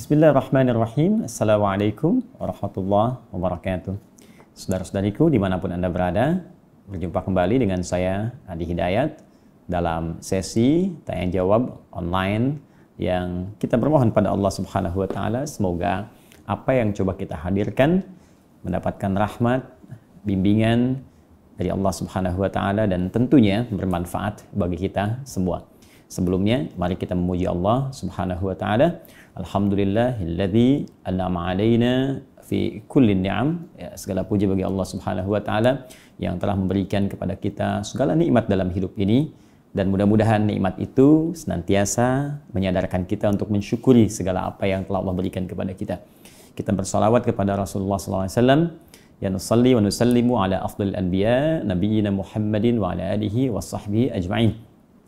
Bismillahirrahmanirrahim. Assalamualaikum warahmatullahi wabarakatuh. Saudara-saudariku dimanapun Anda berada, berjumpa kembali dengan saya Adi Hidayat dalam sesi tanya jawab online yang kita bermohon pada Allah Subhanahu wa taala semoga apa yang coba kita hadirkan mendapatkan rahmat, bimbingan dari Allah Subhanahu wa taala dan tentunya bermanfaat bagi kita semua. Sebelumnya mari kita memuji Allah Subhanahu wa taala. Alhamdulillahilladzi an'ama 'alaina fi kulli ni'am. Ya, segala puji bagi Allah Subhanahu wa taala yang telah memberikan kepada kita segala nikmat dalam hidup ini dan mudah-mudahan nikmat itu senantiasa menyadarkan kita untuk mensyukuri segala apa yang telah Allah berikan kepada kita. Kita bersalawat kepada Rasulullah sallallahu alaihi wasallam, ya nusalli wa nusallimu ala afdhalil anbiya nabiyina Muhammadin wa ala alihi washabbihi ajma'in.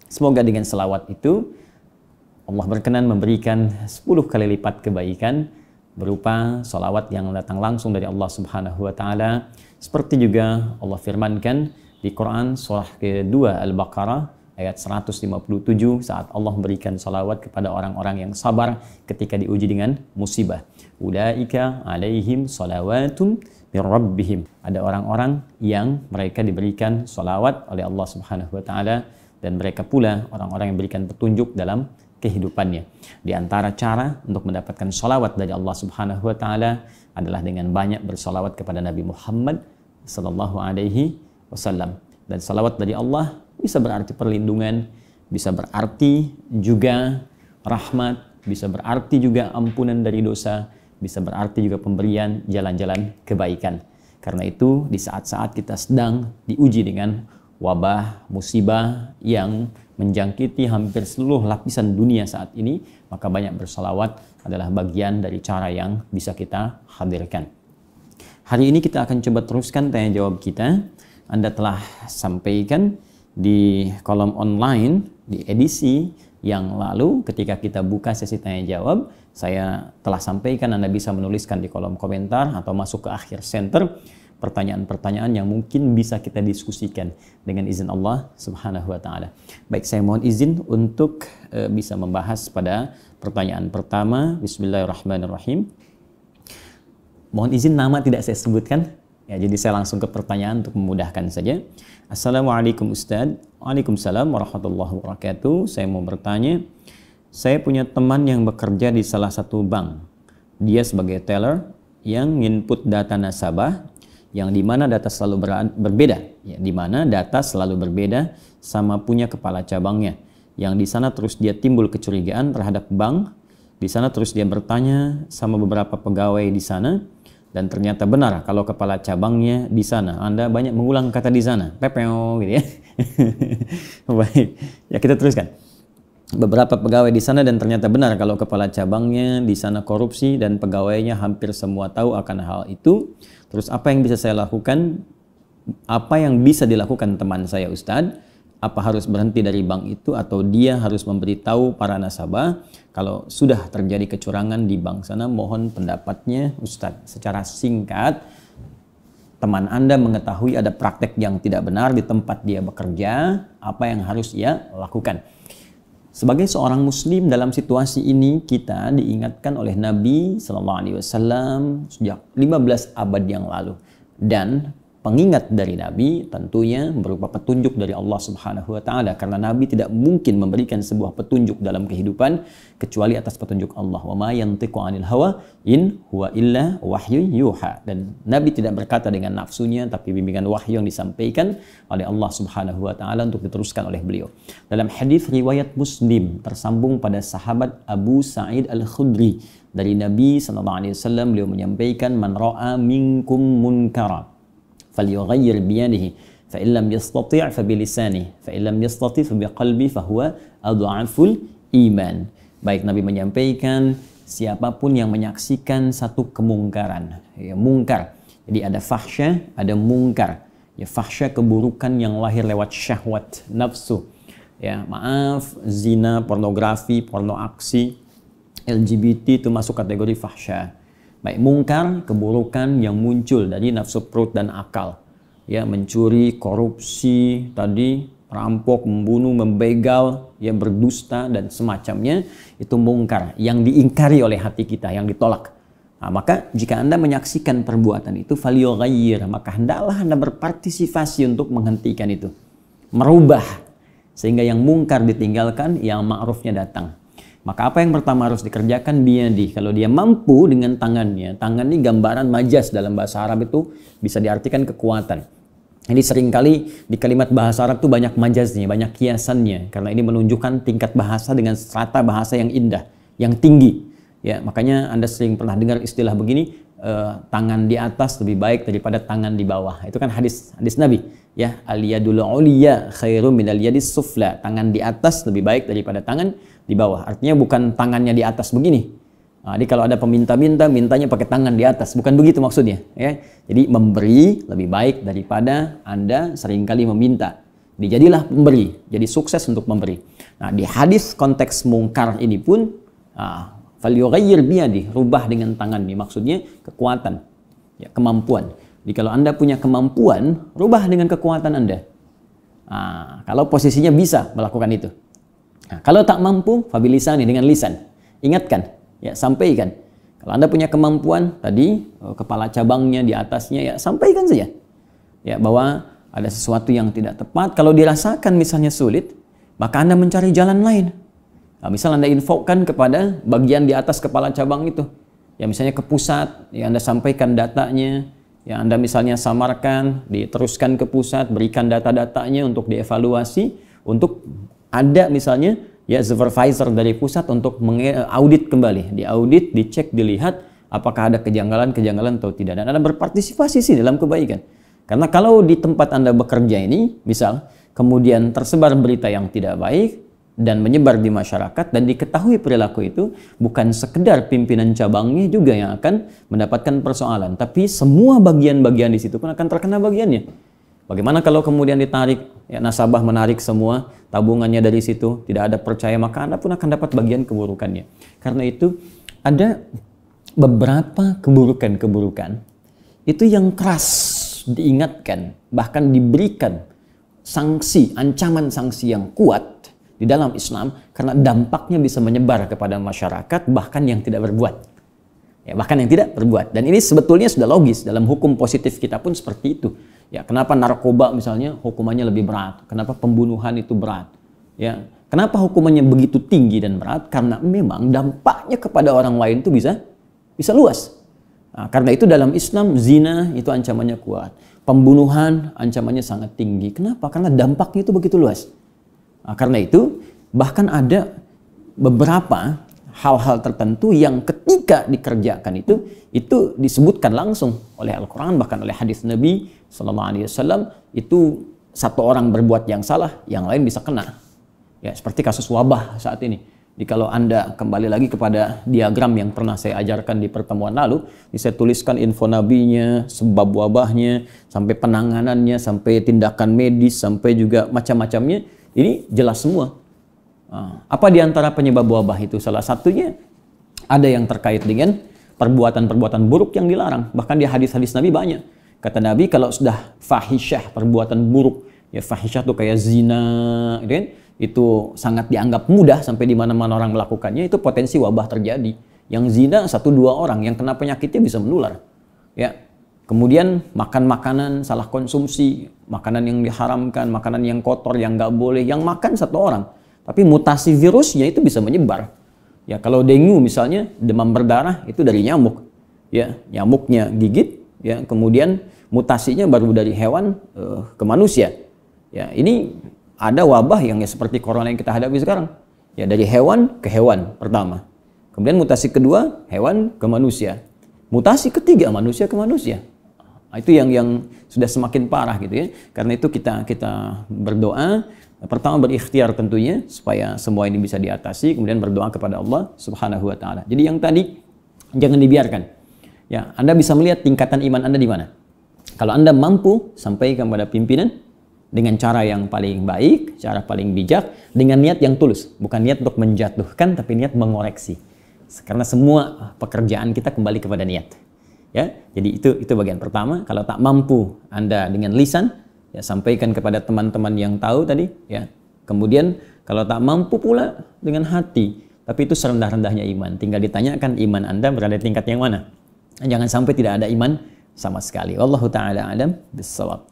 Semoga dengan selawat itu Allah berkenan memberikan 10 kali lipat kebaikan berupa salawat yang datang langsung dari Allah Subhanahu wa taala. Seperti juga Allah firmankan di Quran surah kedua Al-Baqarah ayat 157 saat Allah memberikan salawat kepada orang-orang yang sabar ketika diuji dengan musibah. Ulaika alaihim salawatun min rabbihim. Ada orang-orang yang mereka diberikan salawat oleh Allah Subhanahu wa taala dan mereka pula orang-orang yang berikan petunjuk dalam kehidupannya. Di antara cara untuk mendapatkan salawat dari Allah Subhanahu wa taala adalah dengan banyak bersalawat kepada Nabi Muhammad sallallahu alaihi wasallam. Dan salawat dari Allah bisa berarti perlindungan, bisa berarti juga rahmat, bisa berarti juga ampunan dari dosa, bisa berarti juga pemberian jalan-jalan kebaikan. Karena itu di saat-saat kita sedang diuji dengan wabah, musibah yang menjangkiti hampir seluruh lapisan dunia saat ini, maka banyak bersalawat adalah bagian dari cara yang bisa kita hadirkan. Hari ini kita akan coba teruskan tanya jawab kita. Anda telah sampaikan di kolom online di edisi yang lalu ketika kita buka sesi tanya jawab, saya telah sampaikan Anda bisa menuliskan di kolom komentar atau masuk ke akhir center pertanyaan-pertanyaan yang mungkin bisa kita diskusikan dengan izin Allah Subhanahu wa taala. Baik, saya mohon izin untuk bisa membahas pada pertanyaan pertama. Bismillahirrahmanirrahim. Mohon izin nama tidak saya sebutkan. Ya, jadi saya langsung ke pertanyaan untuk memudahkan saja. Assalamualaikum Ustaz. Waalaikumsalam warahmatullahi wabarakatuh. Saya mau bertanya, saya punya teman yang bekerja di salah satu bank. Dia sebagai teller yang input data nasabah yang dimana data selalu berbeda, ya, dimana data selalu berbeda sama punya kepala cabangnya. Yang di sana terus dia timbul kecurigaan terhadap bank. Di sana terus dia bertanya sama beberapa pegawai di sana dan ternyata benar kalau kepala cabangnya di sana. Anda banyak mengulang kata di sana, pepeo gitu ya. Baik, ya kita teruskan. Beberapa pegawai di sana dan ternyata benar kalau kepala cabangnya di sana korupsi dan pegawainya hampir semua tahu akan hal itu. Terus apa yang bisa saya lakukan? Apa yang bisa dilakukan teman saya Ustadz? Apa harus berhenti dari bank itu atau dia harus memberitahu para nasabah kalau sudah terjadi kecurangan di bank sana? Mohon pendapatnya Ustadz. Secara singkat, teman Anda mengetahui ada praktek yang tidak benar di tempat dia bekerja, apa yang harus ia lakukan? Sebagai seorang muslim dalam situasi ini kita diingatkan oleh Nabi sallallahu alaihi wasallam sejak 15 abad yang lalu dan pengingat dari Nabi tentunya berupa petunjuk dari Allah Subhanahu wa taala karena Nabi tidak mungkin memberikan sebuah petunjuk dalam kehidupan kecuali atas petunjuk Allah. Wa ma yantiqu 'anil hawa in huwa illa wahyu yuha. Dan Nabi tidak berkata dengan nafsunya tapi bimbingan wahyu yang disampaikan oleh Allah Subhanahu wa taala untuk diteruskan oleh beliau. Dalam hadis riwayat Muslim tersambung pada sahabat Abu Sa'id Al-Khudri dari Nabi sallallahu alaihi wasallam, beliau menyampaikan man ra'a minkum munkara falyughayyir biyadihi fa in lam yastati' fa bilisanihi fa in lam yastati' fa biqalbi fa huwa adhaful iman. Baik, Nabi menyampaikan siapapun yang menyaksikan satu kemungkaran, ya, mungkar. Jadi ada fahsya, ada mungkar. Ya, fahsya keburukan yang lahir lewat syahwat nafsu. Ya, maaf, zina, pornografi, porno aksi, LGBT itu masuk kategori fahsya. Baik, mungkar keburukan yang muncul dari nafsu perut dan akal. Ya, mencuri, korupsi, tadi Perampok, membunuh, membegal, ya berdusta dan semacamnya, itu mungkar yang diingkari oleh hati kita, yang ditolak. Nah, maka jika Anda menyaksikan perbuatan itu, falyughayyir, maka hendaklah Anda berpartisipasi untuk menghentikan itu, merubah sehingga yang mungkar ditinggalkan, yang ma'rufnya datang. Maka apa yang pertama harus dikerjakan? Biyadi. Kalau dia mampu dengan tangannya, tangan ini gambaran majas dalam bahasa Arab itu bisa diartikan kekuatan. Jadi seringkali di kalimat bahasa Arab itu banyak majaznya, banyak kiasannya, karena ini menunjukkan tingkat bahasa dengan strata bahasa yang indah, yang tinggi. Ya, makanya Anda sering pernah dengar istilah begini, tangan di atas lebih baik daripada tangan di bawah. Itu kan hadis Nabi. Ya, al-yadul ulya khairum minal yadis sufla. Tangan di atas lebih baik daripada tangan di bawah. Artinya bukan tangannya di atas begini. Nah, jadi kalau ada peminta-minta, mintanya pakai tangan di atas. Bukan begitu maksudnya. Ya. Jadi memberi lebih baik daripada Anda seringkali meminta. Jadilah pemberi. Jadi sukses untuk memberi. Nah, di hadis konteks mungkar ini pun, falyughayyir biyadi, rubah dengan tangan. Ini maksudnya kekuatan, ya, kemampuan. Jadi kalau Anda punya kemampuan, rubah dengan kekuatan Anda. Nah, kalau posisinya bisa melakukan itu. Nah, kalau tak mampu, fabilisani, dengan lisan. Ingatkan. Ya, sampaikan. Kalau Anda punya kemampuan tadi, kepala cabangnya di atasnya, ya sampaikan saja. Ya, bahwa ada sesuatu yang tidak tepat. Kalau dirasakan misalnya sulit, maka Anda mencari jalan lain. Nah, misal Anda infokkan kepada bagian di atas kepala cabang itu. Ya, misalnya ke pusat, ya Anda sampaikan datanya. Ya, Anda misalnya samarkan, diteruskan ke pusat, berikan data-datanya untuk dievaluasi, untuk ada misalnya ya supervisor dari pusat untuk mengaudit kembali, diaudit, dicek, dilihat apakah ada kejanggalan-kejanggalan atau tidak, dan Anda berpartisipasi sih dalam kebaikan. Karena kalau di tempat Anda bekerja ini, misal kemudian tersebar berita yang tidak baik dan menyebar di masyarakat dan diketahui perilaku itu, bukan sekedar pimpinan cabangnya juga yang akan mendapatkan persoalan, tapi semua bagian-bagian di situ pun akan terkena bagiannya. Bagaimana kalau kemudian ditarik, ya, nasabah menarik semua tabungannya dari situ, tidak ada percaya, maka Anda pun akan dapat bagian keburukannya. Karena itu ada beberapa keburukan-keburukan itu yang keras diingatkan, bahkan diberikan sanksi, ancaman sanksi yang kuat di dalam Islam, karena dampaknya bisa menyebar kepada masyarakat, bahkan yang tidak berbuat. Ya, bahkan yang tidak berbuat. Dan ini sebetulnya sudah logis, dalam hukum positif kita pun seperti itu. Ya, kenapa narkoba misalnya hukumannya lebih berat? Kenapa pembunuhan itu berat? Ya, kenapa hukumannya begitu tinggi dan berat? Karena memang dampaknya kepada orang lain itu bisa luas. Nah, karena itu dalam Islam zina itu ancamannya kuat. Pembunuhan ancamannya sangat tinggi. Kenapa? Karena dampaknya itu begitu luas. Nah, karena itu bahkan ada beberapa hal-hal tertentu yang ketika dikerjakan itu disebutkan langsung oleh Al-Quran, bahkan oleh hadis Nabi SAW, itu satu orang berbuat yang salah, yang lain bisa kena. Ya, seperti kasus wabah saat ini. Jadi kalau Anda kembali lagi kepada diagram yang pernah saya ajarkan di pertemuan lalu, saya tuliskan info nabinya, sebab wabahnya, sampai penanganannya, sampai tindakan medis, sampai juga macam-macamnya. Ini jelas semua. Apa di antara penyebab wabah itu? Salah satunya ada yang terkait dengan perbuatan-perbuatan buruk yang dilarang. Bahkan di hadis-hadis Nabi banyak. Kata Nabi, kalau sudah fahisyah, perbuatan buruk, ya fahisyah itu kayak zina, gitu kan? Itu sangat dianggap mudah sampai di mana-mana orang melakukannya, itu potensi wabah terjadi. Yang zina 1-2 orang, yang kena penyakitnya bisa menular. Ya. Kemudian makan makanan salah konsumsi, makanan yang diharamkan, makanan yang kotor, yang nggak boleh, yang makan 1 orang. Tapi mutasi virusnya itu bisa menyebar. Ya, kalau dengue misalnya, demam berdarah itu dari nyamuk. Ya, nyamuknya gigit, ya, kemudian mutasinya baru dari hewan ke manusia. Ya, ini ada wabah yang ya seperti corona yang kita hadapi sekarang. Ya, dari hewan ke hewan pertama. Kemudian mutasi kedua, hewan ke manusia. Mutasi ketiga, manusia ke manusia. Nah, itu yang sudah semakin parah gitu ya. Karena itu kita berdoa. Pertama berikhtiar tentunya supaya semua ini bisa diatasi, kemudian berdoa kepada Allah Subhanahu wa taala. Jadi yang tadi jangan dibiarkan. Ya, Anda bisa melihat tingkatan iman Anda di mana. Kalau Anda mampu sampaikan kepada pimpinan dengan cara yang paling baik, cara paling bijak, dengan niat yang tulus, bukan niat untuk menjatuhkan tapi niat mengoreksi. Karena semua pekerjaan kita kembali kepada niat. Ya, jadi itu bagian pertama. Kalau tak mampu Anda dengan lisan, ya sampaikan kepada teman-teman yang tahu tadi, ya. Kemudian kalau tak mampu pula dengan hati, tapi itu serendah-rendahnya iman. Tinggal ditanyakan iman Anda berada di tingkat yang mana. Jangan sampai tidak ada iman sama sekali. Wallahu taala alam bissawab.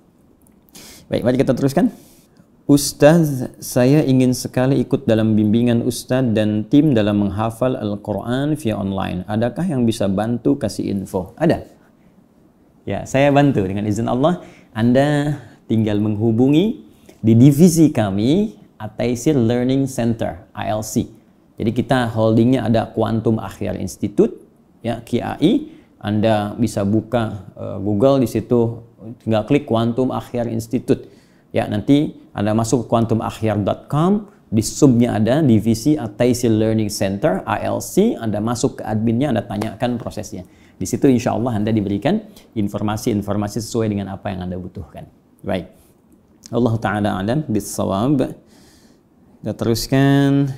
Baik, mari kita teruskan. Ustaz, saya ingin sekali ikut dalam bimbingan Ustaz dan tim dalam menghafal Al-Quran via online. Adakah yang bisa bantu kasih info? Ada. Ya, saya bantu dengan izin Allah. Anda tinggal menghubungi di divisi kami, At-Taisir Learning Center, ALC. Jadi kita holdingnya ada Quantum Akhyar Institute, ya, QAI. Anda bisa buka Google di situ, tinggal klik Quantum Akhyar Institute. Ya, nanti Anda masuk ke quantumakhyar.com, di subnya ada divisi At-Taisir Learning Center, ALC. Anda masuk ke adminnya, Anda tanyakan prosesnya. Di situ insya Allah Anda diberikan informasi-informasi sesuai dengan apa yang Anda butuhkan. Baik. Allah Ta'ala alam bis-shawab. Kita teruskan.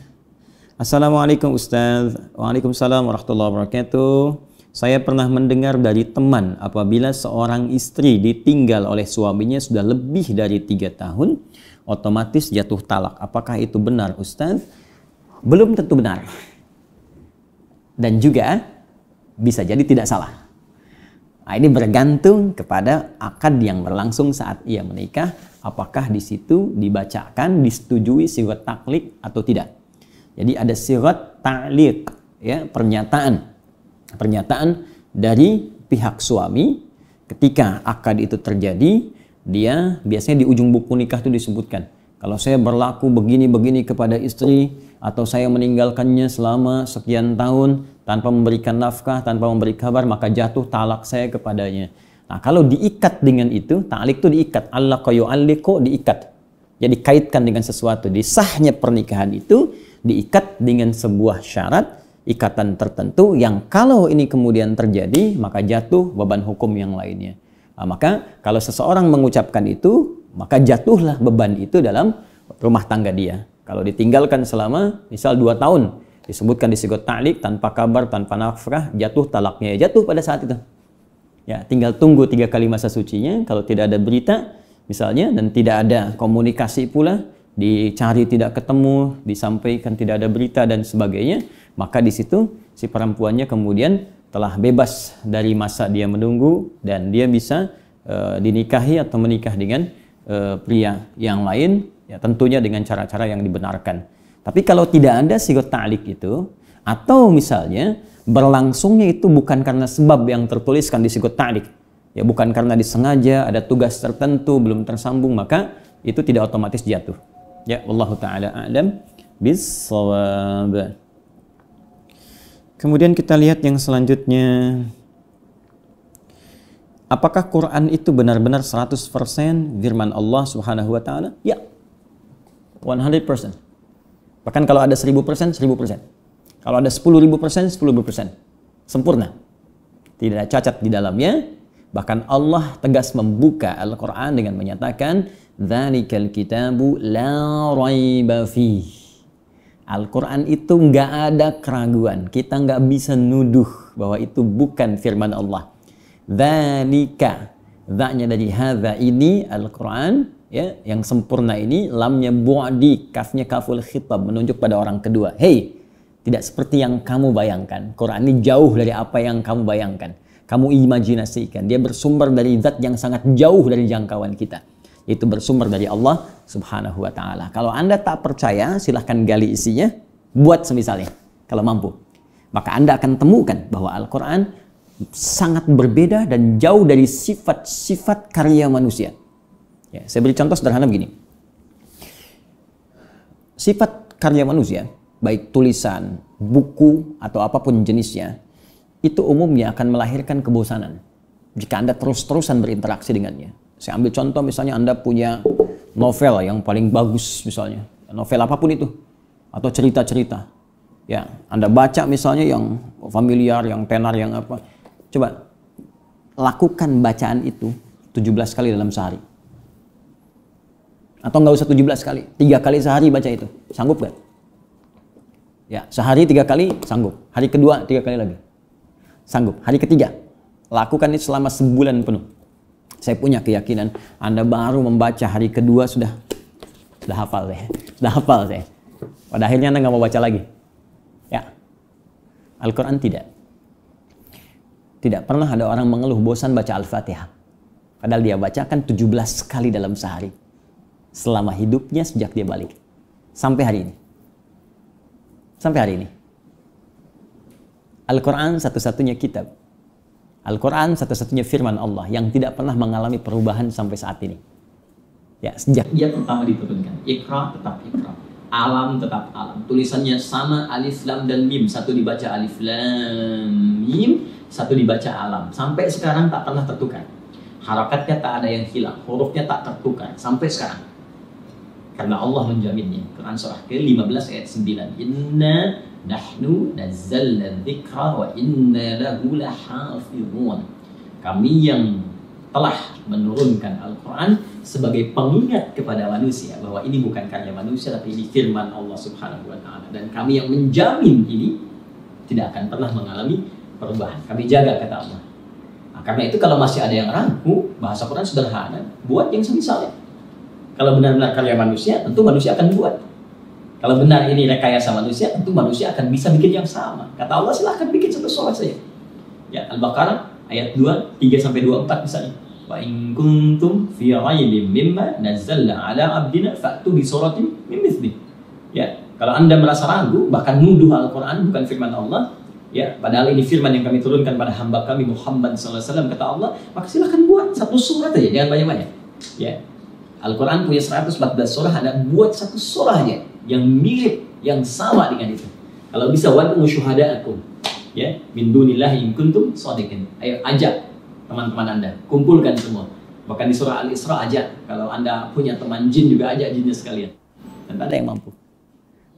Assalamualaikum Ustaz. Waalaikumsalam warahmatullahi wabarakatuh. Saya pernah mendengar dari teman apabila seorang istri ditinggal oleh suaminya sudah lebih dari 3 tahun, otomatis jatuh talak. Apakah itu benar Ustaz? Belum tentu benar. Dan juga bisa jadi tidak salah. Nah, ini bergantung kepada akad yang berlangsung saat ia menikah. Apakah di situ dibacakan, disetujui sigat taklik atau tidak. Jadi ada sigat taklik, ya, pernyataan dari pihak suami ketika akad itu terjadi. Dia biasanya di ujung buku nikah itu disebutkan, kalau saya berlaku begini-begini kepada istri, atau saya meninggalkannya selama sekian tahun tanpa memberikan nafkah, tanpa memberi kabar, maka jatuh talak saya kepadanya. Nah, kalau diikat dengan itu, ta'liq itu diikat, allaqa yu'alliqu, diikat. Jadi kaitkan dengan sesuatu. Di sahnya pernikahan itu diikat dengan sebuah syarat, ikatan tertentu yang kalau ini kemudian terjadi, maka jatuh beban hukum yang lainnya. Nah, maka kalau seseorang mengucapkan itu, maka jatuhlah beban itu dalam rumah tangga dia. Kalau ditinggalkan selama misal 2 tahun, disebutkan di sigat ta'liq, tanpa kabar, tanpa nafkah, jatuh talaknya, jatuh pada saat itu. Ya, tinggal tunggu 3 kali masa sucinya. Kalau tidak ada berita misalnya dan tidak ada komunikasi pula, dicari tidak ketemu, disampaikan tidak ada berita dan sebagainya, maka di situ si perempuannya kemudian telah bebas dari masa dia menunggu dan dia bisa dinikahi atau menikah dengan pria yang lain, ya tentunya dengan cara-cara yang dibenarkan. Tapi kalau tidak ada sigat ta'liq itu, atau misalnya berlangsungnya itu bukan karena sebab yang tertuliskan di sigat ta'liq, ya bukan karena disengaja ada tugas tertentu belum tersambung, maka itu tidak otomatis jatuh. Ya, wallahu taala a'lam bis-shawab. Kemudian kita lihat yang selanjutnya. Apakah Quran itu benar-benar 100% firman Allah Subhanahu wa taala? Ya. 100%. Bahkan kalau ada 1000%, 1000%. Kalau ada 10.000%, 10.000%. Sempurna. Tidak ada cacat di dalamnya. Bahkan Allah tegas membuka Al-Quran dengan menyatakan, "Dzalikal kitabu la raiba fih." Al-Quran itu nggak ada keraguan. Kita nggak bisa nuduh bahwa itu bukan firman Allah. Dzalika, dzanya dari hadza ini Al-Quran, ya, yang sempurna ini, lamnya bu'di, kafnya kaful khitab, menunjuk pada orang kedua. Hei, tidak seperti yang kamu bayangkan. Quran ini jauh dari apa yang kamu bayangkan. Kamu imajinasikan. Dia bersumber dari zat yang sangat jauh dari jangkauan kita. Itu bersumber dari Allah Subhanahu wa ta'ala. Kalau Anda tak percaya, silahkan gali isinya, buat semisalnya, kalau mampu. Maka Anda akan temukan bahwa Al-Quran sangat berbeda dan jauh dari sifat-sifat karya manusia. Ya, saya beri contoh sederhana begini. Sifat karya manusia, baik tulisan, buku, atau apapun jenisnya, itu umumnya akan melahirkan kebosanan jika Anda terus-terusan berinteraksi dengannya. Saya ambil contoh misalnya Anda punya novel yang paling bagus misalnya, novel apapun itu, atau cerita-cerita. Ya, Anda baca misalnya yang familiar, yang tenar, yang apa. Coba lakukan bacaan itu 17 kali dalam sehari. Atau nggak usah 17 kali, 3 kali sehari baca itu. Sanggup nggak? Ya, sehari 3 kali sanggup. Hari kedua 3 kali lagi. Sanggup. Hari ketiga, lakukan itu selama sebulan penuh. Saya punya keyakinan Anda baru membaca hari kedua sudah hafal saya. Sudah hafal saya. Pada akhirnya Anda nggak mau baca lagi. Ya. Al-Quran tidak. Tidak pernah ada orang mengeluh bosan baca Al-Fatihah. Padahal dia bacakan 17 kali dalam sehari. Selama hidupnya sejak dia balik. Sampai hari ini. Sampai hari ini. Al-Quran satu-satunya kitab. Al-Quran satu-satunya firman Allah yang tidak pernah mengalami perubahan sampai saat ini. Ya, sejak dia pertama diturunkan. Iqra tetap Iqra. Alam tetap alam. Tulisannya sama alif lam dan mim. Satu dibaca alif lam mim, satu dibaca alam. Sampai sekarang tak pernah tertukar. Harakatnya tak ada yang hilang. Hurufnya tak tertukar. Sampai sekarang. Karena Allah menjaminnya. Quran surah ke-15 ayat 9. Inna nahnu nazzalna dzikra wa inna lahu lahafizun. Kami yang telah menurunkan Al-Quran sebagai pengingat kepada manusia bahwa ini bukan karya manusia tapi ini firman Allah Subhanahu wa taala, dan kami yang menjamin ini tidak akan pernah mengalami perubahan. Kami jaga, kata Allah. Nah, karena itu kalau masih ada yang ragu, bahasa Quran sederhana, buat yang semisalnya. Kalau benar-benar karya manusia, tentu manusia akan buat. Kalau benar ini rekayasa manusia, tentu manusia akan bisa bikin yang sama. Kata Allah, silahkan bikin satu surat saja. Ya, Al-Baqarah ayat 2, 3-24 misalnya. Wa in kuntum fi raibin mimma nazzalna ala abdina fa'tu bi suratin min mithlihi. Ya, kalau Anda merasa ragu, bahkan nuduh Al-Quran bukan firman Allah, ya, padahal ini firman yang kami turunkan pada hamba kami Muhammad SAW, kata Allah, maka silahkan buat satu surat aja, jangan banyak-banyak. Ya, Al-Quran punya 114 surah, Anda buat satu surah aja yang mirip, yang sama dengan itu. Kalau bisa, wad'u syuhada'akum, ya, min dunillahi in kuntum shadiqin. Ayo ajak teman-teman Anda, kumpulkan semua. Bahkan di surah Al-Isra ajak, kalau Anda punya teman jin juga ajak jinnya sekalian. Dan ada yang mampu.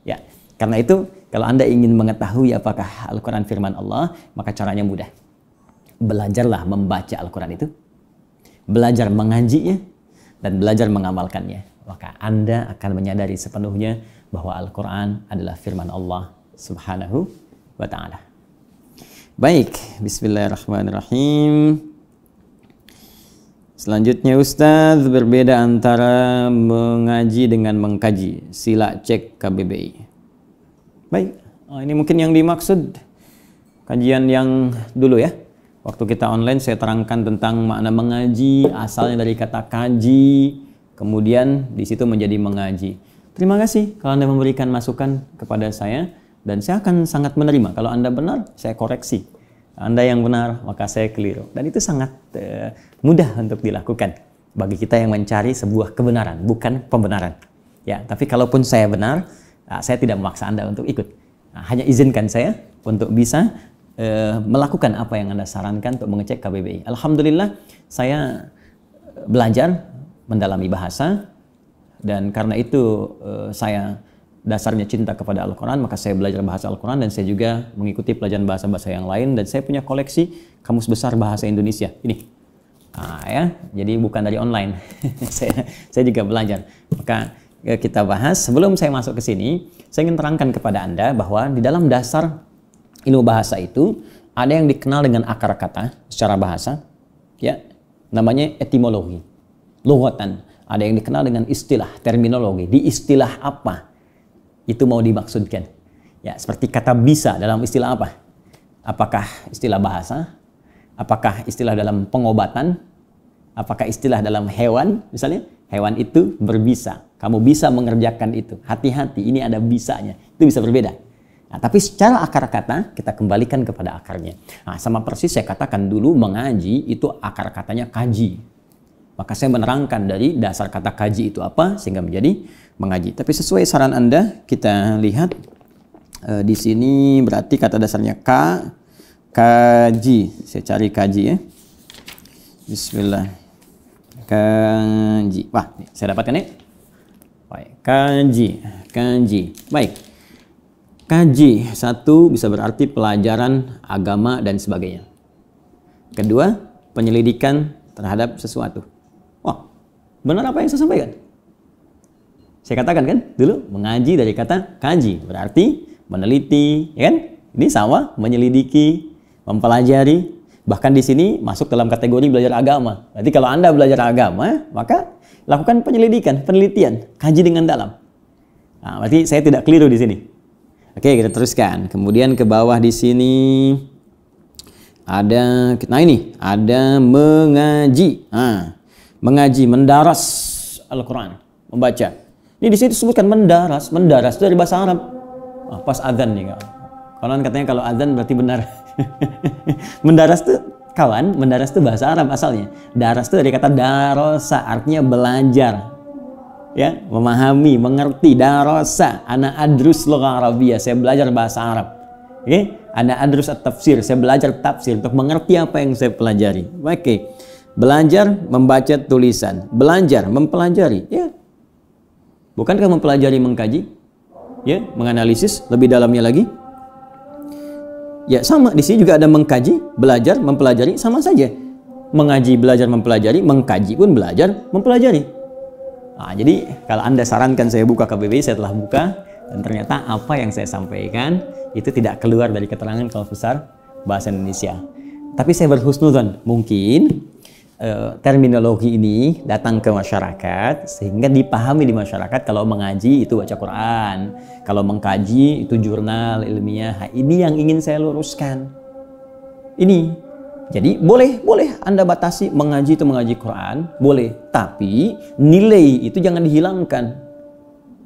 Ya, karena itu kalau Anda ingin mengetahui apakah Al-Quran firman Allah, maka caranya mudah. Belajarlah membaca Al-Quran itu, belajar mengajinya, dan belajar mengamalkannya. Maka Anda akan menyadari sepenuhnya bahwa Al-Quran adalah firman Allah Subhanahu wa ta'ala. Baik, bismillahirrahmanirrahim. Selanjutnya Ustadz, berbeda antara mengaji dengan mengkaji. Sila cek KBBI. Baik, ini mungkin yang dimaksud kajian yang dulu ya. Waktu kita online saya terangkan tentang makna mengaji, asalnya dari kata kaji, kemudian di situ menjadi mengaji. Terima kasih kalau Anda memberikan masukan kepada saya, dan saya akan sangat menerima. Kalau Anda benar, saya koreksi. Anda yang benar, maka saya keliru. Dan itu sangat mudah untuk dilakukan bagi kita yang mencari sebuah kebenaran, bukan pembenaran. Ya, tapi kalaupun saya benar, saya tidak memaksa Anda untuk ikut. Hanya izinkan saya untuk bisa melakukan apa yang Anda sarankan untuk mengecek KBBI. Alhamdulillah, saya belajar mendalami bahasa, dan karena itu saya dasarnya cinta kepada Al-Quran, maka saya belajar bahasa Al-Quran, dan saya juga mengikuti pelajaran bahasa-bahasa yang lain, dan saya punya koleksi Kamus Besar Bahasa Indonesia. Ini, ya, jadi bukan dari online. saya juga belajar. Maka kita bahas. Sebelum saya masuk ke sini, saya ingin terangkan kepada Anda bahwa di dalam dasar ilmu bahasa itu ada yang dikenal dengan akar kata secara bahasa, ya, namanya etimologi, lughatan. Ada yang dikenal dengan istilah, terminologi. Di istilah apa itu mau dimaksudkan? Ya, seperti kata bisa dalam istilah apa? Apakah istilah bahasa? Apakah istilah dalam pengobatan? Apakah istilah dalam hewan? Misalnya, hewan itu berbisa. Kamu bisa mengerjakan itu. Hati-hati, ini ada bisanya. Itu bisa berbeda. Nah, tapi secara akar kata, kita kembalikan kepada akarnya. Nah, sama persis saya katakan dulu, mengaji itu akar katanya kaji. Maka saya menerangkan dari dasar kata kaji itu apa, sehingga menjadi mengaji. Tapi sesuai saran Anda, kita lihat di sini berarti kata dasarnya kaji. Saya cari kaji ya. Bismillah. Kaji. Wah, saya dapatkan ya. Baik, kaji. Baik. Kaji, satu bisa berarti pelajaran agama dan sebagainya. Kedua, penyelidikan terhadap sesuatu. Wah, benar apa yang saya sampaikan? Saya katakan kan dulu, mengaji dari kata kaji, berarti meneliti, ya kan? Ini sama, menyelidiki, mempelajari. Bahkan di sini masuk dalam kategori belajar agama. Jadi kalau Anda belajar agama, maka lakukan penyelidikan, penelitian, kaji dengan dalam. Nah, berarti saya tidak keliru di sini. Oke, kita teruskan. Kemudian ke bawah di sini ada, nah ini ada mengaji. Nah, mengaji, mendaras Al-Quran, membaca. Ini di sini disebutkan mendaras itu dari bahasa Arab. Pas adzan nih, kawan katanya kalau adzan berarti benar. Mendaras tuh kawan, mendaras tuh bahasa Arab asalnya. Daras tuh dari kata darosa, artinya belajar. Ya, memahami, mengerti. Darosa, ana adrus lugha Arabiyah, saya belajar bahasa Arab. Oke, ana adrus at-tafsir, saya belajar tafsir untuk mengerti apa yang saya pelajari. Oke. Belajar membaca tulisan, belajar mempelajari, ya. Bukankah mempelajari mengkaji? Ya, menganalisis lebih dalamnya lagi. Ya, sama di sini juga ada mengkaji, belajar, mempelajari, sama saja. Mengaji, belajar, mempelajari, mengkaji pun belajar, mempelajari. Nah, jadi kalau Anda sarankan saya buka KBBI, saya telah buka dan ternyata apa yang saya sampaikan itu tidak keluar dari keterangan Kamus Besar Bahasa Indonesia. Tapi saya berhusnudzon, mungkin terminologi ini datang ke masyarakat sehingga dipahami di masyarakat kalau mengaji itu baca Quran, kalau mengkaji itu jurnal ilmiah. Nah, ini yang ingin saya luruskan. Ini, jadi boleh Anda batasi mengaji itu mengaji Quran, boleh, tapi nilai itu jangan dihilangkan.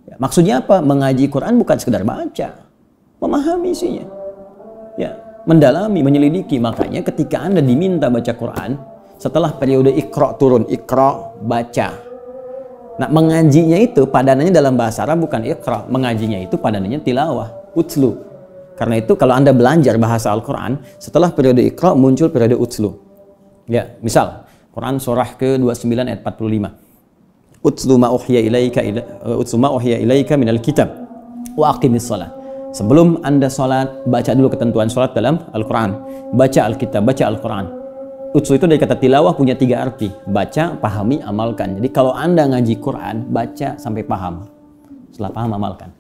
Ya, maksudnya apa? Mengaji Quran bukan sekedar baca, memahami isinya, ya, mendalami, menyelidiki. Makanya ketika Anda diminta baca Quran, setelah periode Iqra turun, Iqra baca. Nah, mengajinya itu padanannya dalam bahasa Arab bukan Iqra, mengajinya itu padanannya tilawah, utslu. Karena itu kalau Anda belajar bahasa Al-Quran, setelah periode Iqra muncul periode utslu. Ya, misal Quran surah ke-29 ayat 45. Utslu ma uhiya ilaika minal kitab wa aqimis shalah. Sebelum Anda sholat, baca dulu ketentuan sholat dalam Al-Quran. Baca Alkitab, baca Al-Quran. Utslu itu dari kata tilawah punya 3 arti. Baca, pahami, amalkan. Jadi kalau Anda ngaji Quran, baca sampai paham. Setelah paham, amalkan.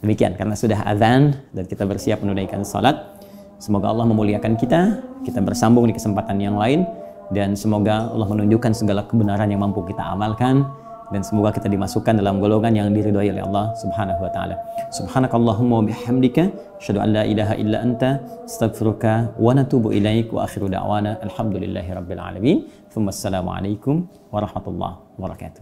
Demikian, karena sudah azan dan kita bersiap menunaikan salat. Semoga Allah memuliakan kita. Kita bersambung di kesempatan yang lain. Dan semoga Allah menunjukkan segala kebenaran yang mampu kita amalkan. Dan semoga kita dimasukkan dalam golongan yang diridhai oleh Allah Subhanahu wa taala. Subhanakallahumma wa bihamdika asyhadu an la ilaha illa anta astaghfiruka wa natubu ilaik wa akhiru da'wana alhamdulillahirabbil alamin. Tsumma assalamu alaikum warahmatullahi wabarakatuh.